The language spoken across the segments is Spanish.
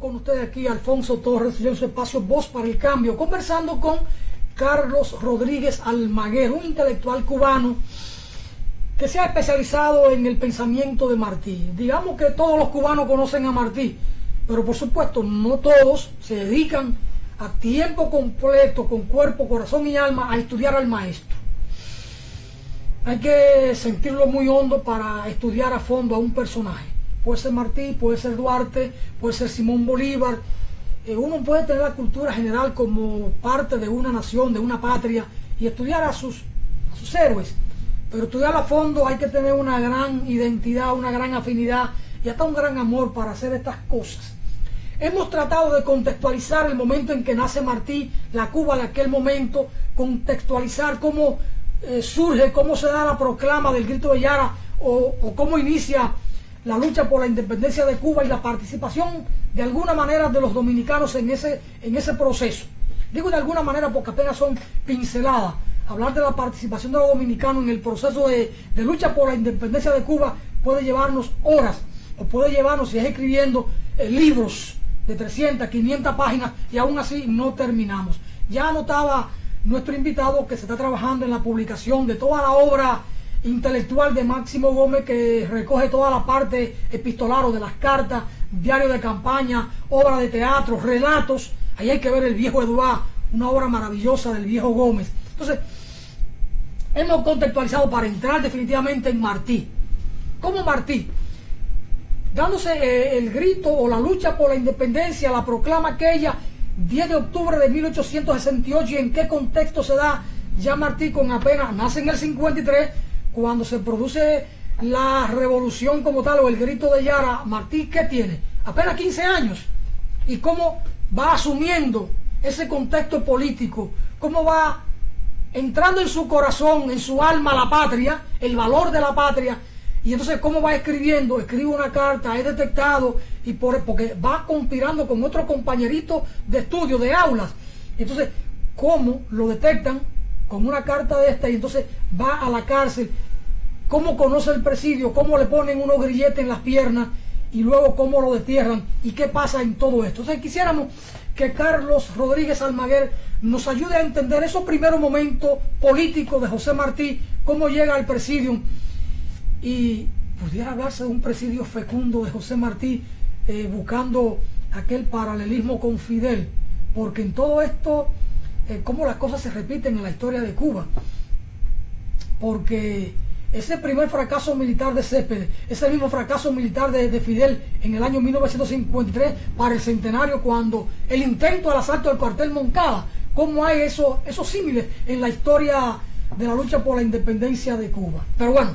con ustedes aquí Alfonso Torres en su espacio Voz para el Cambio, conversando con Carlos Rodríguez Almaguer, un intelectual cubano que se ha especializado en el pensamiento de Martí. Digamos que todos los cubanos conocen a Martí, pero por supuesto no todos se dedican a tiempo completo, con cuerpo, corazón y alma, a estudiar al maestro. Hay que sentirlo muy hondo para estudiar a fondo a un personaje. Puede ser Martí, puede ser Duarte, puede ser Simón Bolívar. Uno puede tener la cultura general como parte de una nación, de una patria, y estudiar a sus héroes. Pero estudiar a fondo hay que tener una gran identidad, una gran afinidad y hasta un gran amor para hacer estas cosas. Hemos tratado de contextualizar el momento en que nace Martí, la Cuba de aquel momento, contextualizar cómo surge, cómo se da la proclama del Grito de Yara o cómo inicia la lucha por la independencia de Cuba y la participación de alguna manera de los dominicanos en ese proceso. Digo de alguna manera porque apenas son pinceladas. Hablar de la participación de los dominicanos en el proceso de lucha por la independencia de Cuba puede llevarnos horas, o puede llevarnos, si es escribiendo, libros de 300, 500 páginas, y aún así no terminamos. Ya anotaba nuestro invitado que se está trabajando en la publicación de toda la obra intelectual de Máximo Gómez, que recoge toda la parte epistolar o de las cartas, diario de campaña, obra de teatro, relatos. Ahí hay que ver El Viejo Eduard, una obra maravillosa del viejo Gómez. Entonces, hemos contextualizado para entrar definitivamente en Martí. ¿Cómo Martí? Dándose el grito o la lucha por la independencia, la proclama aquella 10 de octubre de 1868, y en qué contexto se da. Ya Martí con apenas, nace en el 53, cuando se produce la revolución como tal, o el Grito de Yara. Martí, ¿qué tiene? Apenas 15 años. Y cómo va asumiendo ese contexto político, cómo va entrando en su corazón, en su alma, la patria, el valor de la patria. Y entonces cómo va escribiendo, escribe una carta, es detectado, y porque va conspirando con otros compañeritos de estudio, de aulas. Entonces, cómo lo detectan con una carta de esta, y entonces va a la cárcel, cómo conoce el presidio, cómo le ponen unos grilletes en las piernas, y luego cómo lo destierran, y qué pasa en todo esto. Entonces quisiéramos que Carlos Rodríguez Almaguer nos ayude a entender esos primeros momentos políticos de José Martí, cómo llega al presidio, y pudiera hablarse de un presidio fecundo de José Martí, buscando aquel paralelismo con Fidel, porque en todo esto, cómo las cosas se repiten en la historia de Cuba, porque ese primer fracaso militar de Céspedes, ese mismo fracaso militar de Fidel en el año 1953 para el centenario, cuando el intento al asalto del cuartel Moncada, cómo hay esos símiles en la historia de la lucha por la independencia de Cuba. Pero bueno,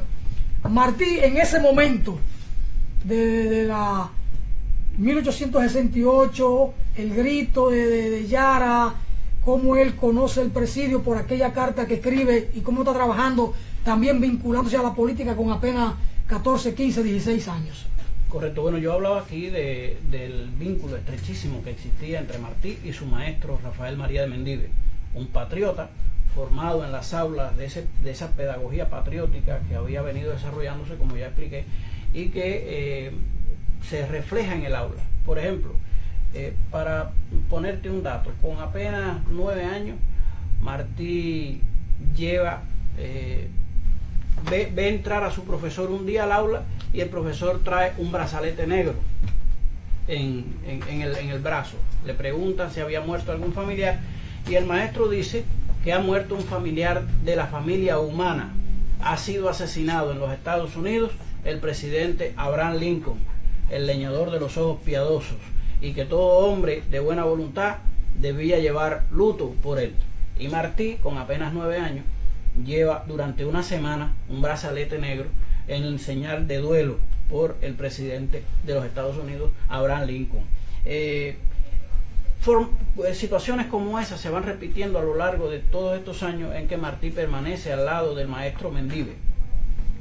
Martí en ese momento de la 1868, el grito de Yara, cómo él conoce el presidio por aquella carta que escribe y cómo está trabajando también vinculándose a la política con apenas 14, 15, 16 años. Correcto. Bueno, yo hablaba aquí del vínculo estrechísimo que existía entre Martí y su maestro Rafael María de Mendive, un patriota formado en las aulas de esa pedagogía patriótica que había venido desarrollándose, como ya expliqué, y que se refleja en el aula. Por ejemplo, para ponerte un dato, con apenas 9 años, Martí ve entrar a su profesor un día al aula, y el profesor trae un brazalete negro en el brazo. Le preguntan si había muerto algún familiar, y el maestro dice que ha muerto un familiar de la familia humana. Ha sido asesinado en los Estados Unidos el presidente Abraham Lincoln, el leñador de los ojos piadosos, y que todo hombre de buena voluntad debía llevar luto por él. Y Martí, con apenas 9 años, lleva durante una semana un brazalete negro en señal de duelo por el presidente de los Estados Unidos, Abraham Lincoln. Situaciones como esas se van repitiendo a lo largo de todos estos años en que Martí permanece al lado del maestro Mendive.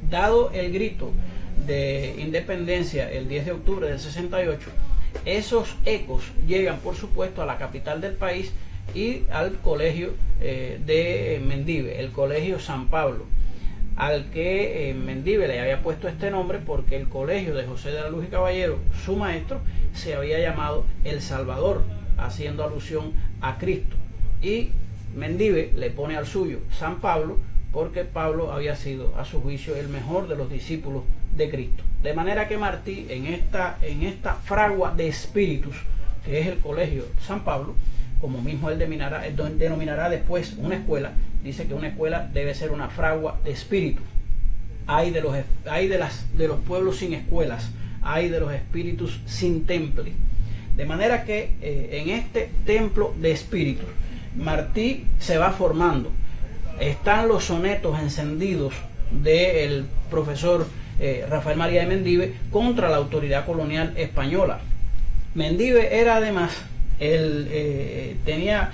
Dado el grito de independencia el 10 de octubre del 68, esos ecos llegan, por supuesto, a la capital del país y al colegio de Mendive, el colegio San Pablo. al que Mendive le había puesto este nombre porque el colegio de José de la Luz y Caballero, su maestro, se había llamado El Salvador, haciendo alusión a Cristo. Y Mendive le pone al suyo San Pablo porque Pablo había sido, a su juicio, el mejor de los discípulos de Cristo. De manera que Martí, en esta fragua de espíritus, que es el colegio San Pablo, como mismo él denominará después una escuela, dice que una escuela debe ser una fragua de espíritus. Hay de los pueblos sin escuelas, hay de los espíritus sin temple. De manera que en este templo de espíritus, Martí se va formando. Están los sonetos encendidos del profesor Rafael María de Mendive contra la autoridad colonial española. Mendive era además, tenía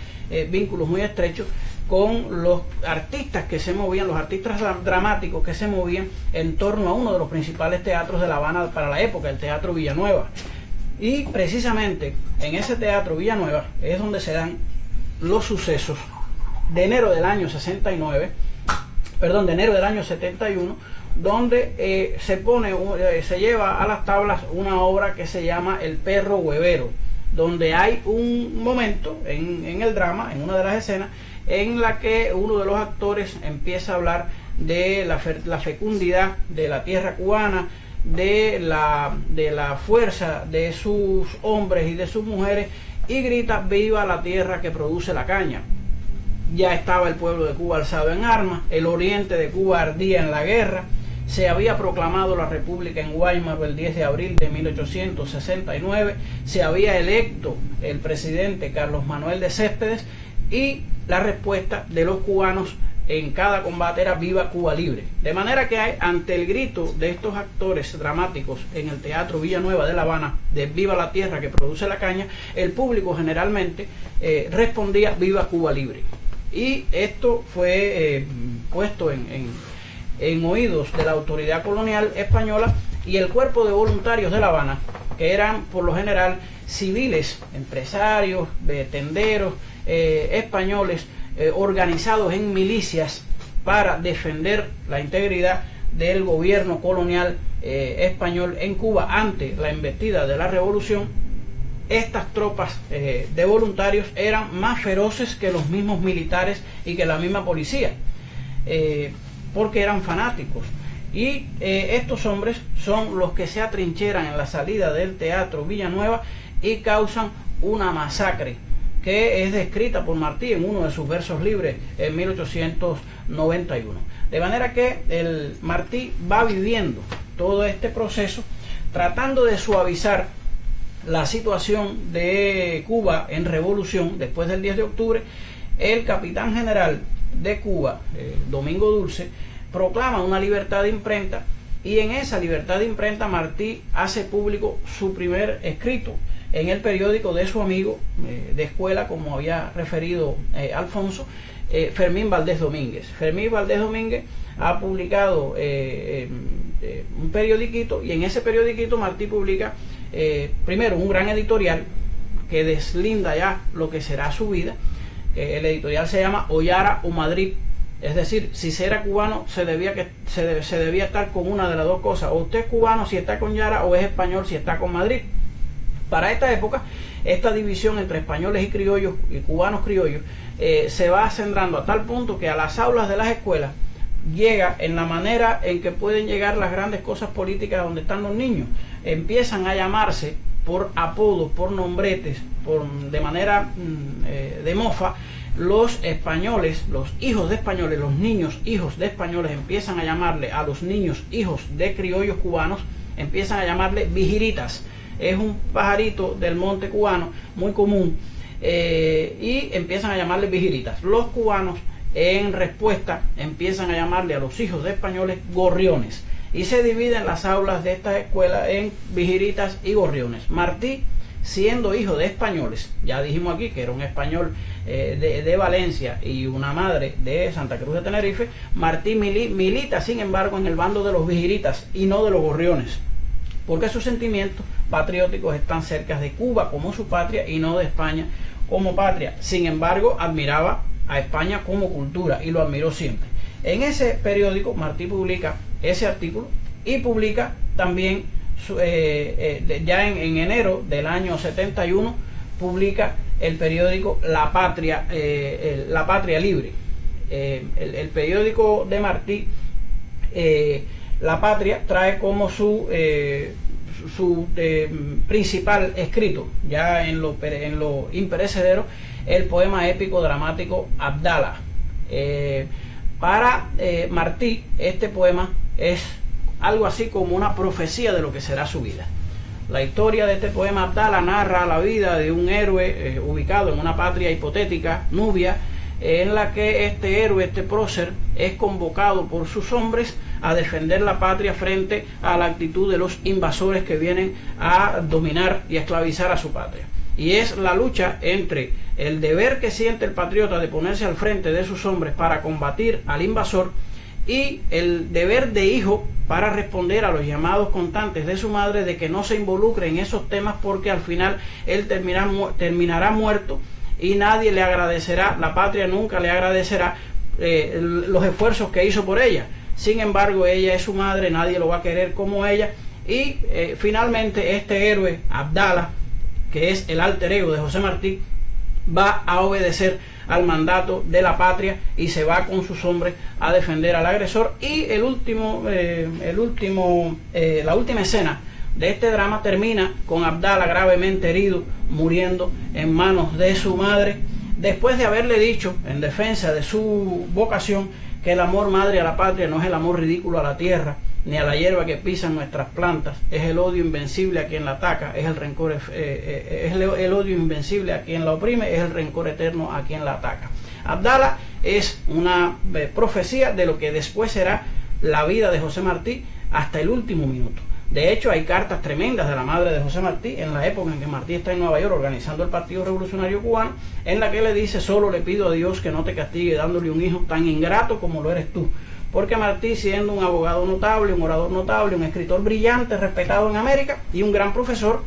vínculos muy estrechos con los artistas que se movían, los artistas dramáticos que se movían en torno a uno de los principales teatros de La Habana para la época, el Teatro Villanueva. Y precisamente en ese Teatro Villanueva es donde se dan los sucesos de enero del año 71, donde se lleva a las tablas una obra que se llama El Perro Huevero, donde hay un momento en el drama, en una de las escenas, en la que uno de los actores empieza a hablar de la fecundidad de la tierra cubana, de la fuerza de sus hombres y de sus mujeres, y grita: viva la tierra que produce la caña. Ya estaba el pueblo de Cuba alzado en armas, el oriente de Cuba ardía en la guerra, se había proclamado la república en Guaymaro el 10 de abril de 1869, se había electo el presidente Carlos Manuel de Céspedes, y la respuesta de los cubanos en cada combate era viva Cuba libre. De manera que ante el grito de estos actores dramáticos en el Teatro Villanueva de La Habana de viva la tierra que produce la caña, el público generalmente respondía viva Cuba libre. Y esto fue puesto en oídos de la autoridad colonial española, y el cuerpo de voluntarios de La Habana, que eran por lo general civiles, empresarios, tenderos, españoles, organizados en milicias para defender la integridad del gobierno colonial español en Cuba ante la embestida de la revolución. Estas tropas de voluntarios eran más feroces que los mismos militares y que la misma policía, porque eran fanáticos. Y estos hombres son los que se atrincheran en la salida del Teatro Villanueva y causan una masacre que es descrita por Martí en uno de sus versos libres en 1891. De manera que el Martí va viviendo todo este proceso tratando de suavizar la situación de Cuba en revolución. Después del 10 de octubre, el capitán general de Cuba, Domingo Dulce, proclama una libertad de imprenta, y en esa libertad de imprenta Martí hace público su primer escrito en el periódico de su amigo de escuela, como había referido Alfonso, Fermín Valdés Domínguez. Fermín Valdés Domínguez ha publicado un periodiquito, y en ese periodiquito Martí publica primero un gran editorial que deslinda ya lo que será su vida. El editorial se llama Ollara o Madrid, es decir, si se era cubano se debía estar con una de las dos cosas: o usted es cubano si está con Yara, o es español si está con Madrid. Para esta época, esta división entre españoles y criollos y cubanos criollos se va acendrando a tal punto que a las aulas de las escuelas llega en la manera en que pueden llegar las grandes cosas políticas donde están los niños. Empiezan a llamarse por apodos, por nombretes, de manera de mofa, los españoles, los hijos de españoles, los niños hijos de españoles empiezan a llamarle a los niños hijos de criollos cubanos, empiezan a llamarle vigiritas. Es un pajarito del monte cubano muy común, y empiezan a llamarle vigiritas. Los cubanos, en respuesta, empiezan a llamarle a los hijos de españoles gorriones, y se dividen las aulas de estas escuelas en vigiritas y gorriones. Martí, siendo hijo de españoles, ya dijimos aquí que era un español de Valencia y una madre de Santa Cruz de Tenerife, Martí milita sin embargo en el bando de los vigiritas y no de los gorriones, porque sus sentimientos patrióticos están cerca de Cuba como su patria y no de España como patria. Sin embargo, admiraba a España como cultura y lo admiró siempre. En ese periódico Martí publica ese artículo y publica también ya en enero del año 71 publica el periódico La Patria, La Patria Libre. El periódico de Martí, La Patria, trae como su principal escrito, ya en lo imperecedero, el poema épico dramático Abdala. Para Martí, este poema es algo así como una profecía de lo que será su vida. La historia de este poema Abdala narra la vida de un héroe ubicado en una patria hipotética, Nubia, en la que este héroe, este prócer, es convocado por sus hombres a defender la patria frente a la actitud de los invasores que vienen a dominar y a esclavizar a su patria. Y es la lucha entre el deber que siente el patriota de ponerse al frente de sus hombres para combatir al invasor y el deber de hijo para responder a los llamados constantes de su madre de que no se involucre en esos temas, porque al final él terminará muerto y nadie le agradecerá, la patria nunca le agradecerá los esfuerzos que hizo por ella. Sin embargo, ella es su madre, nadie lo va a querer como ella, y finalmente este héroe Abdala, que es el alter ego de José Martí, va a obedecer al mandato de la patria y se va con sus hombres a defender al agresor. Y la última escena de este drama termina con Abdala gravemente herido, muriendo en manos de su madre, después de haberle dicho, en defensa de su vocación, que el amor madre a la patria no es el amor ridículo a la tierra, ni a la hierba que pisan nuestras plantas, es el odio invencible a quien la ataca, es el rencor, el odio invencible a quien la oprime, es el rencor eterno a quien la ataca. Abdala es una profecía de lo que después será la vida de José Martí hasta el último minuto. De hecho, hay cartas tremendas de la madre de José Martí en la época en que Martí está en Nueva York organizando el Partido Revolucionario Cubano, en la que le dice: solo le pido a Dios que no te castigue dándole un hijo tan ingrato como lo eres tú. Porque Martí, siendo un abogado notable, un orador notable, un escritor brillante, respetado en América y un gran profesor,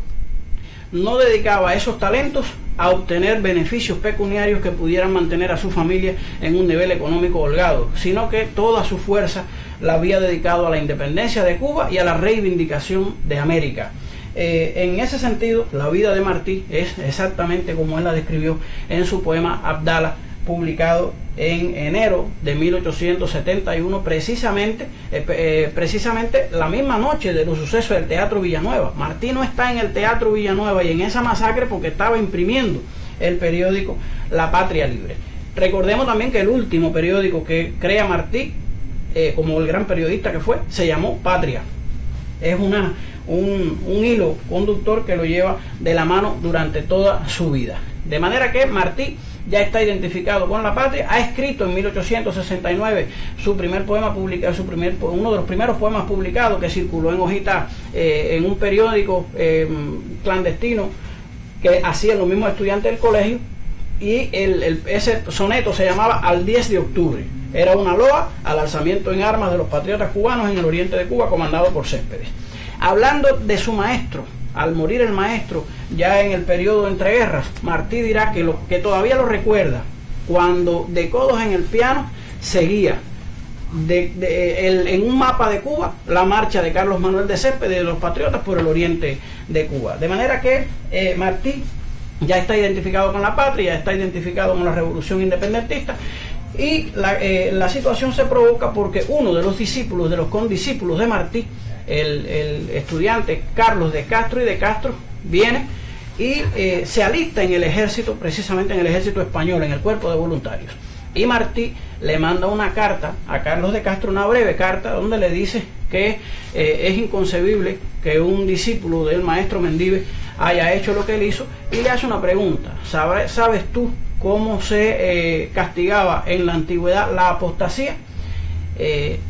no dedicaba esos talentos a obtener beneficios pecuniarios que pudieran mantener a su familia en un nivel económico holgado, sino que toda su fuerza la había dedicado a la independencia de Cuba y a la reivindicación de América. En ese sentido, la vida de Martí es exactamente como él la describió en su poema Abdala, publicado en enero de 1871, precisamente la misma noche de los sucesos del Teatro Villanueva. Martí no está en el Teatro Villanueva y en esa masacre porque estaba imprimiendo el periódico La Patria Libre. Recordemos también que el último periódico que crea Martí, como el gran periodista que fue, se llamó Patria. Es un hilo conductor que lo lleva de la mano durante toda su vida. De manera que Martí ya está identificado con la patria, ha escrito en 1869 su primer poema publicado, uno de los primeros poemas publicados, que circuló en hojita en un periódico clandestino que hacían los mismos estudiantes del colegio, y ese soneto se llamaba Al 10 de octubre. Era una loa al alzamiento en armas de los patriotas cubanos en el oriente de Cuba, comandado por Céspedes. Hablando de su maestro, al morir el maestro ya en el periodo entre guerras, Martí dirá que todavía lo recuerda cuando de codos en el piano seguía en un mapa de Cuba la marcha de Carlos Manuel de Céspedes de los patriotas por el oriente de Cuba. De manera que Martí ya está identificado con la patria, ya está identificado con la revolución independentista, y la situación se provoca porque uno de los discípulos, de los condiscípulos de Martí, el estudiante Carlos de Castro y de Castro, viene y se alista en el ejército, precisamente en el ejército español, en el cuerpo de voluntarios. Y Martí le manda una carta a Carlos de Castro, una breve carta, donde le dice que es inconcebible que un discípulo del maestro Mendive haya hecho lo que él hizo, y le hace una pregunta: ¿sabes tú cómo se castigaba en la antigüedad la apostasía?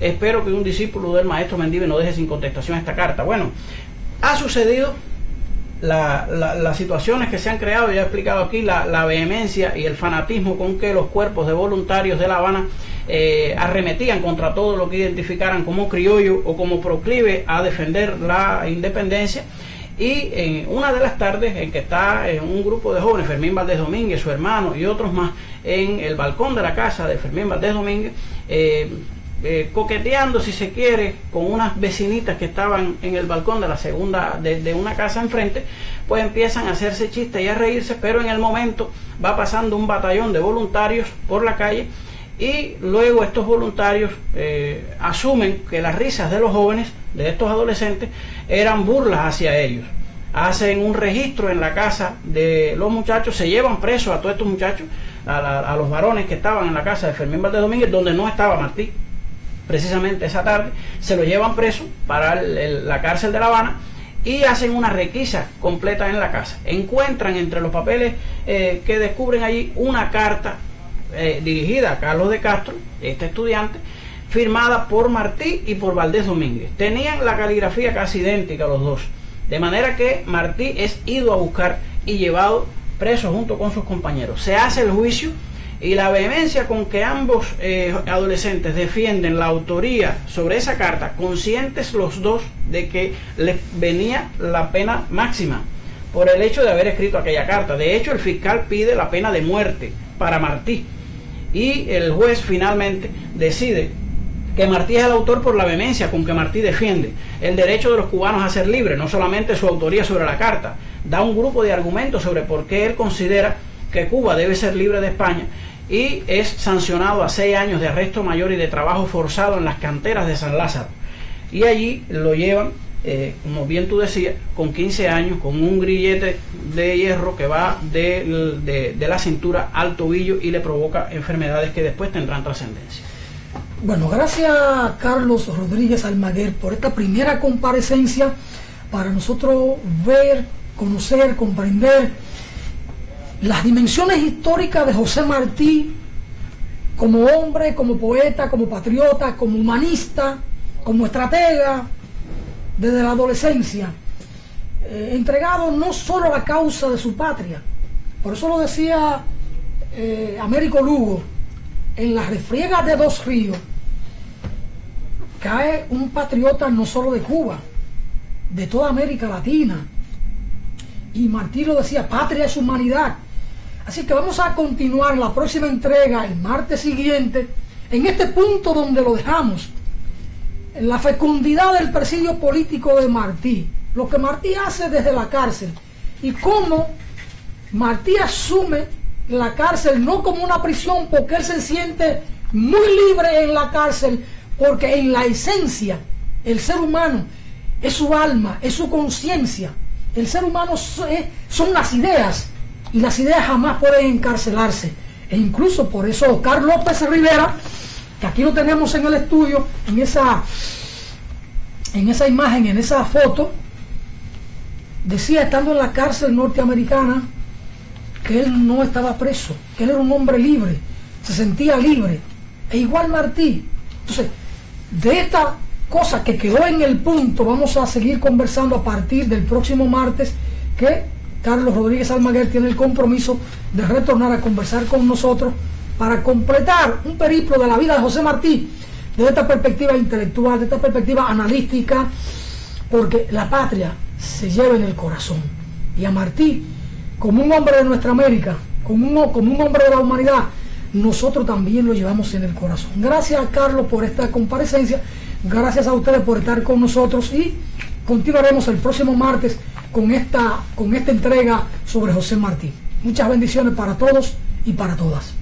Espero que un discípulo del maestro Mendive no deje sin contestación esta carta. Bueno, ha sucedido las situaciones que se han creado, ya he explicado aquí la vehemencia y el fanatismo con que los cuerpos de voluntarios de La Habana arremetían contra todo lo que identificaran como criollo o como proclive a defender la independencia. Y en una de las tardes en que está un grupo de jóvenes, Fermín Valdés Domínguez, su hermano y otros más, en el balcón de la casa de Fermín Valdés Domínguez, coqueteando, si se quiere, con unas vecinitas que estaban en el balcón de la segunda, de una casa enfrente, pues empiezan a hacerse chistes y a reírse, pero en el momento va pasando un batallón de voluntarios por la calle y luego estos voluntarios asumen que las risas de los jóvenes, de estos adolescentes, eran burlas hacia ellos. Hacen un registro en la casa de los muchachos, se llevan presos a todos estos muchachos, a los varones que estaban en la casa de Fermín Valdés Domínguez, donde no estaba Martí. Precisamente esa tarde se lo llevan preso para la cárcel de La Habana y hacen una requisa completa en la casa. Encuentran entre los papeles que descubren allí una carta dirigida a Carlos de Castro, este estudiante, firmada por Martí y por Valdés Domínguez. Tenían la caligrafía casi idéntica los dos, de manera que Martí es ido a buscar y llevado preso junto con sus compañeros. Se hace el juicio y la vehemencia con que ambos adolescentes defienden la autoría sobre esa carta, conscientes los dos de que les venía la pena máxima por el hecho de haber escrito aquella carta. De hecho, el fiscal pide la pena de muerte para Martí y el juez finalmente decide que Martí es el autor por la vehemencia con que Martí defiende el derecho de los cubanos a ser libres, no solamente su autoría sobre la carta. Da un grupo de argumentos sobre por qué él considera que Cuba debe ser libre de España y es sancionado a 6 años de arresto mayor y de trabajo forzado en las canteras de San Lázaro. Y allí lo llevan, como bien tú decías, con 15 años, con un grillete de hierro que va de la cintura al tobillo y le provoca enfermedades que después tendrán trascendencia. Bueno, gracias Carlos Rodríguez Almaguer por esta primera comparecencia para nosotros ver, conocer, comprender las dimensiones históricas de José Martí como hombre, como poeta, como patriota, como humanista, como estratega desde la adolescencia, entregado no solo a la causa de su patria. Por eso lo decía Américo Lugo: en las refriegas de Dos Ríos cae un patriota no solo de Cuba, de toda América Latina. Y Martí lo decía: patria es humanidad. Así que vamos a continuar la próxima entrega el martes siguiente en este punto donde lo dejamos, en la fecundidad del presidio político de Martí, lo que Martí hace desde la cárcel y cómo Martí asume la cárcel no como una prisión, porque él se siente muy libre en la cárcel, porque en la esencia el ser humano es su alma, es su conciencia. El ser humano son las ideas, y las ideas jamás pueden encarcelarse. E incluso por eso Oscar López Rivera, que aquí lo tenemos en el estudio, en esa imagen, en esa foto, decía, estando en la cárcel norteamericana, que él no estaba preso, que él era un hombre libre, se sentía libre. E igual Martí. Entonces, de esta cosa que quedó en el punto, vamos a seguir conversando a partir del próximo martes, que Carlos Rodríguez Almaguer tiene el compromiso de retornar a conversar con nosotros para completar un periplo de la vida de José Martí, desde esta perspectiva intelectual, de esta perspectiva analítica, porque la patria se lleva en el corazón. Y a Martí, como un hombre de nuestra América, como un hombre de la humanidad, nosotros también lo llevamos en el corazón. Gracias, Carlos, por esta comparecencia. Gracias a ustedes por estar con nosotros y continuaremos el próximo martes con esta entrega sobre José Martí. Muchas bendiciones para todos y para todas.